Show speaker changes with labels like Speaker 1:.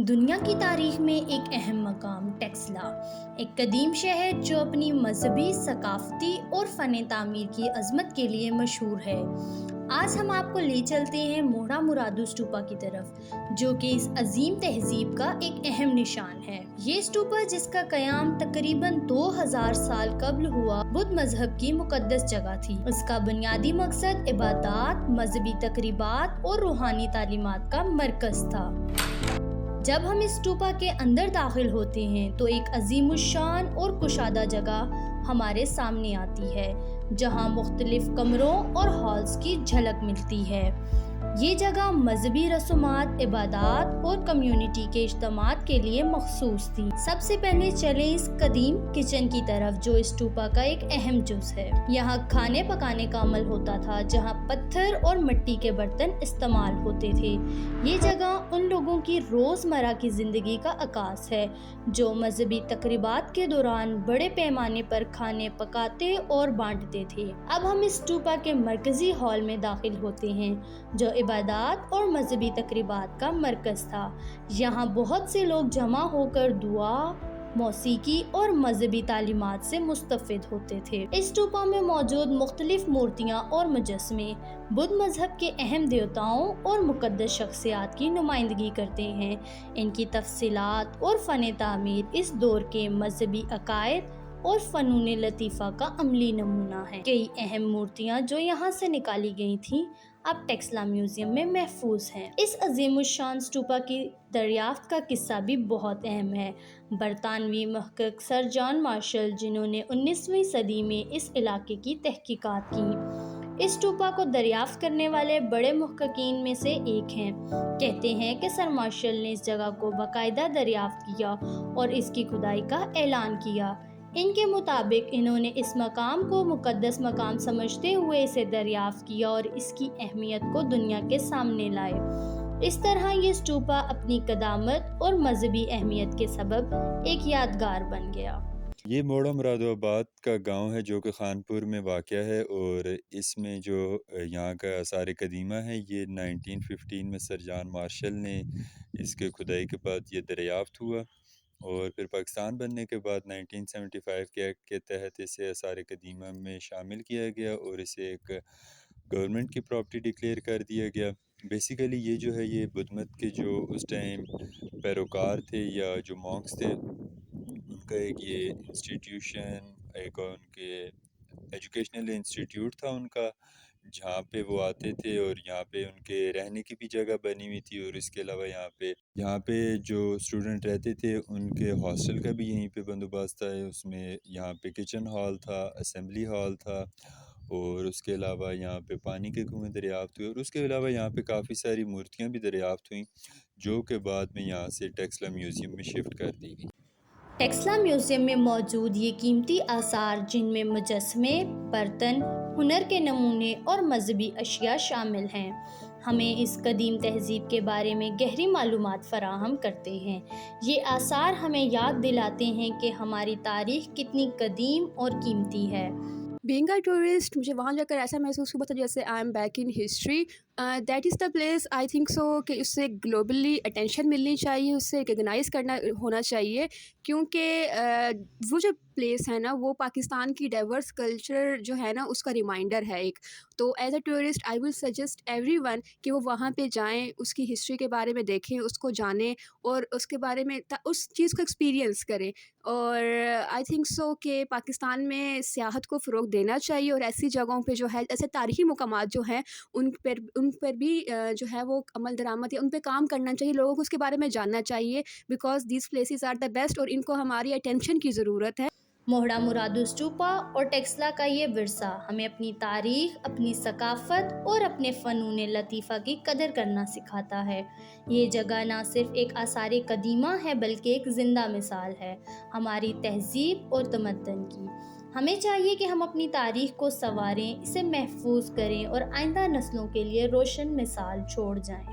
Speaker 1: دنیا کی تاریخ میں ایک اہم مقام ٹیکسلا، ایک قدیم شہر جو اپنی مذہبی، ثقافتی اور فن تعمیر کی عظمت کے لیے مشہور ہے۔ آج ہم آپ کو لے چلتے ہیں موہرا مرادو اسٹوپا کی طرف، جو کہ اس عظیم تہذیب کا ایک اہم نشان ہے۔ یہ اسٹوپا، جس کا قیام تقریباً 2000 سال قبل ہوا، بدھ مذہب کی مقدس جگہ تھی۔ اس کا بنیادی مقصد عبادات، مذہبی تقریبات اور روحانی تعلیمات کا مرکز تھا۔ جب ہم اس اسٹوپا کے اندر داخل ہوتے ہیں تو ایک عظیم الشان اور کشادہ جگہ ہمارے سامنے آتی ہے، جہاں مختلف کمروں اور ہالز کی جھلک ملتی ہے۔ یہ جگہ مذہبی رسومات، عبادات اور کمیونٹی کے اجتماعات کے لیے مخصوص تھی۔ سب سے پہلے چلیں اس قدیم کچن کی طرف، جو اسٹوپا کا ایک اہم جز ہے۔ یہاں کھانے پکانے کا عمل ہوتا تھا، جہاں پتھر اور مٹی کے برتن استعمال ہوتے تھے۔ یہ جگہ ان لوگوں کی روزمرہ کی زندگی کا عکاس ہے جو مذہبی تقریبات کے دوران بڑے پیمانے پر کھانے پکاتے اور بانٹتے تھے۔ اب ہم اس اسٹوپا کے مرکزی ہال میں داخل ہوتے ہیں، جو عبادات اور مذہبی تقریبات کا مرکز تھا۔ یہاں بہت سے لوگ جمع ہو کر دعا، موسیقی اور مذہبی تعلیمات سے مستفید ہوتے تھے۔ اس اسٹوپا میں موجود مختلف مورتیاں اور مجسمے بدھ مذہب کے اہم دیوتاؤں اور مقدس شخصیات کی نمائندگی کرتے ہیں۔ ان کی تفصیلات اور فن تعمیر اس دور کے مذہبی عقائد اور فنون لطیفہ کا عملی نمونہ ہے۔ کئی اہم مورتیاں جو یہاں سے نکالی گئی تھیں، اب ٹیکسلا میوزیم میں محفوظ ہیں۔ اس عظیم الشان اسٹوپا کی دریافت کا قصہ بھی بہت اہم ہے۔ برطانوی محقق سر جان مارشل، جنہوں نے 19ویں صدی میں اس علاقے کی تحقیقات کی، اس اسٹوپا کو دریافت کرنے والے بڑے محققین میں سے ایک ہیں۔ کہتے ہیں کہ سر مارشل نے اس جگہ کو باقاعدہ دریافت کیا اور اس کی کھدائی کا اعلان کیا۔ ان کے مطابق انہوں نے اس مقام کو مقدس مقام سمجھتے ہوئے اسے دریافت کیا اور اس کی اہمیت کو دنیا کے سامنے لائے۔ اس طرح یہ اسٹوپا اپنی قدامت اور مذہبی اہمیت کے سبب ایک یادگار بن گیا۔
Speaker 2: یہ موہرا مرادو آباد کا گاؤں ہے جو کہ خانپور میں واقع ہے، اور اس میں جو یہاں کا آثار قدیمہ ہے، یہ 1915 میں سر جان مارشل نے اس کے کھدائی کے بعد یہ دریافت ہوا، اور پھر پاکستان بننے کے بعد 1975 کے ایکٹ کے تحت اسے آثار قدیمہ میں شامل کیا گیا اور اسے ایک گورنمنٹ کی پراپرٹی ڈکلیئر کر دیا گیا۔ بیسیکلی یہ جو ہے، یہ بدھ مت کے جو اس ٹائم پیروکار تھے یا جو مونکس تھے، ان کا ایک یہ انسٹیٹیوشن، ایک ان کے ایجوکیشنل انسٹیٹیوٹ تھا ان کا، جہاں پہ وہ آتے تھے، اور یہاں پہ ان کے رہنے کی بھی جگہ بنی ہوئی تھی، اور اس کے علاوہ یہاں پہ جو اسٹوڈنٹ رہتے تھے ان کے ہاسٹل کا بھی یہیں پہ بندوبست تھا۔ اس میں یہاں پہ کچن ہال تھا، اسمبلی ہال تھا، اور اس کے علاوہ یہاں پہ پانی کے کنویں دریافت ہوئے، اور اس کے علاوہ یہاں پہ کافی ساری مورتیاں بھی دریافت ہوئیں، جو کہ بعد میں یہاں سے ٹیکسلا میوزیم میں شفٹ کر دی گئی۔
Speaker 1: ٹیکسلا میوزیم میں موجود یہ قیمتی آثار، جن میں مجسمے، برتن، ہنر کے نمونے اور مذہبی اشیاء شامل ہیں، ہمیں اس قدیم تہذیب کے بارے میں گہری معلومات فراہم کرتے ہیں۔ یہ آثار ہمیں یاد دلاتے ہیں کہ ہماری تاریخ کتنی قدیم اور قیمتی ہے۔
Speaker 3: بینگ اے ٹورسٹ، مجھے وہاں جا کر ایسا محسوس ہوا تھا جیسے I am back in history. That is the place, I think so کہ اس سے گلوبلی اٹینشن ملنی چاہیے، اس سے ریکگنائز کرنا ہونا چاہیے، کیونکہ وہ جو پلیس ہے نا، وہ پاکستان کی ڈائیورس کلچر جو ہے نا، اس کا ریمائنڈر ہے ایک۔ تو as a tourist I will suggest every one کہ وہ وہاں پہ جائیں، اس کی ہسٹری کے بارے میں دیکھیں، اس کو جانیں، اور اس کے بارے میں اس چیز کو ایکسپیرینس کریں۔ اور آئی تھنک سو کہ پاکستان میں سیاحت کو فروغ دینا چاہیے، اور ایسی جگہوں پہ جو ہے، ایسے تاریخی مقامات جو ہیں، ان پر بھی جو ہے وہ عمل درآمد یا ان پہ کام کرنا چاہیے، لوگوں کو اس کے بارے میں جاننا چاہیے، because these places are the best, اور ان کو ہماری اٹینشن کی ضرورت ہے۔
Speaker 1: موہرا مرادو اسٹوپا اور ٹیکسلا کا یہ ورثہ ہمیں اپنی تاریخ، اپنی ثقافت اور اپنے فنون لطیفہ کی قدر کرنا سکھاتا ہے۔ یہ جگہ نہ صرف ایک آثار قدیمہ ہے، بلکہ ایک زندہ مثال ہے ہماری تہذیب اور تمدن کی۔ ہمیں چاہیے کہ ہم اپنی تاریخ کو سنواریں، اسے محفوظ کریں اور آئندہ نسلوں کے لیے روشن مثال چھوڑ جائیں۔